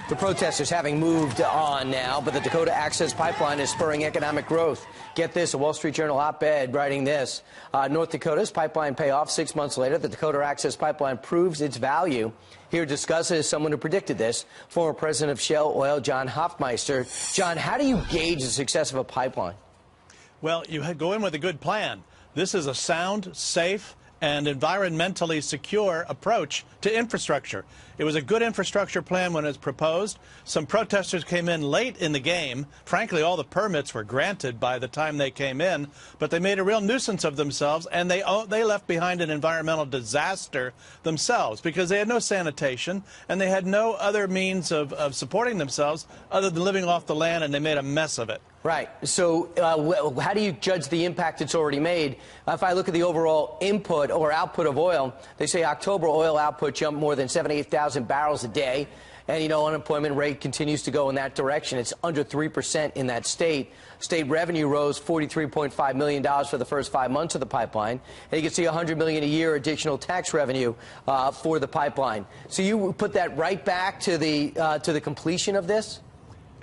The protesters having moved on now, but the Dakota Access Pipeline is spurring economic growth. Get this, a Wall Street Journal op-ed writing this. North Dakota's pipeline payoff 6 months later. The Dakota Access Pipeline proves its value. Here to discuss it is someone who predicted this, former president of Shell Oil, John Hofmeister. John, how do you gauge the success of a pipeline? Well, you go in with a good plan. This is a sound, safe, and environmentally secure approach to infrastructure. It was a good infrastructure plan when it was proposed. Some protesters came in late in the game. Frankly, all the permits were granted by the time they came in, but they made a real nuisance of themselves, and they left behind an environmental disaster themselves because they had no sanitation and they had no other means of supporting themselves other than living off the land, and they made a mess of it. Right. So how do you judge the impact it's already made? If I look at the overall input or output of oil, they say October oil output jumped more than 78,000 barrels a day. And, you know, unemployment rate continues to go in that direction. It's under 3% in that state. State revenue rose $43.5 million for the first 5 months of the pipeline. And you can see $100 million a year additional tax revenue for the pipeline. So you put that right back to the completion of this?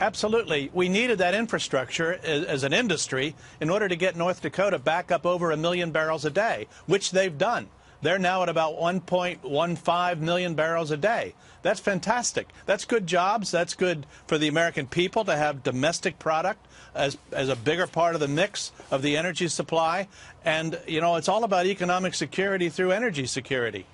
Absolutely. We needed that infrastructure as an industry in order to get North Dakota back up over 1 million barrels a day, which they've done. They're now at about 1.15 million barrels a day. That's fantastic. That's good jobs. That's good for the American people to have domestic product as a bigger part of the mix of the energy supply. And, you know, it's all about economic security through energy security.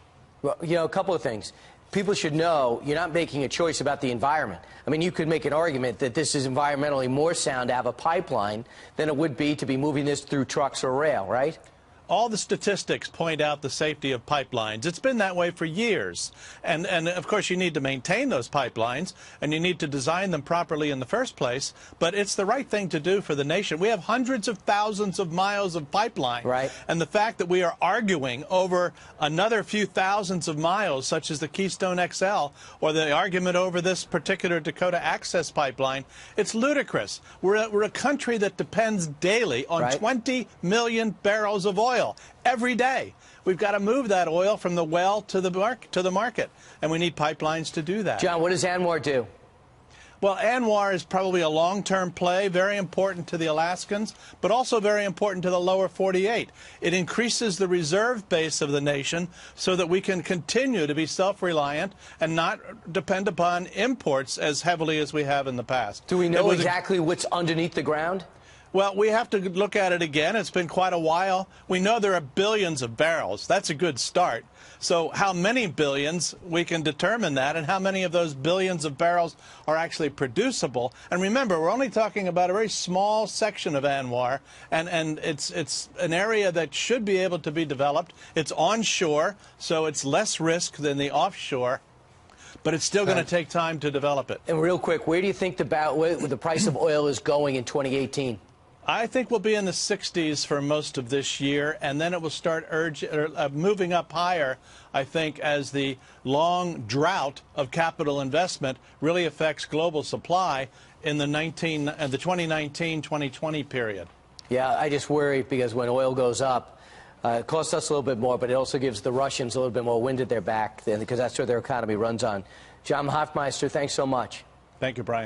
Well, you know, a couple of things. People should know you're not making a choice about the environment. I mean, you could make an argument that this is environmentally more sound to have a pipeline than it would be to be moving this through trucks or rail, right? All the statistics point out the safety of pipelines. It's been that way for years. And of course, you need to maintain those pipelines, and you need to design them properly in the first place. But it's the right thing to do for the nation. We have hundreds of thousands of miles of pipeline. Right. And the fact that we are arguing over another few thousands of miles, such as the Keystone XL, or the argument over this particular Dakota Access Pipeline, it's ludicrous. We're a country that depends daily on 20 million barrels of oil. Every day. We've got to move that oil from the well to the market, and we need pipelines to do that. John, what does ANWR do? Well, ANWR is probably a long-term play, very important to the Alaskans, but also very important to the lower 48. It increases the reserve base of the nation so that we can continue to be self-reliant and not depend upon imports as heavily as we have in the past. Do we know exactly what's underneath the ground? Well, we have to look at it again. It's been quite a while. We know there are billions of barrels. That's a good start. So how many billions, we can determine that, and how many of those billions of barrels are actually producible. And remember, we're only talking about a very small section of ANWR, and it's an area that should be able to be developed. It's onshore, so it's less risk than the offshore. But it's still going to take time to develop it. And real quick, where do you think the price of oil is going in 2018? I think we'll be in the 60s for most of this year, and then it will start moving up higher, I think, as the long drought of capital investment really affects global supply in the 2019-2020 period. Yeah, I just worry because when oil goes up, it costs us a little bit more, but it also gives the Russians a little bit more wind at their back because that's where their economy runs on. John Hofmeister, thanks so much. Thank you, Brian.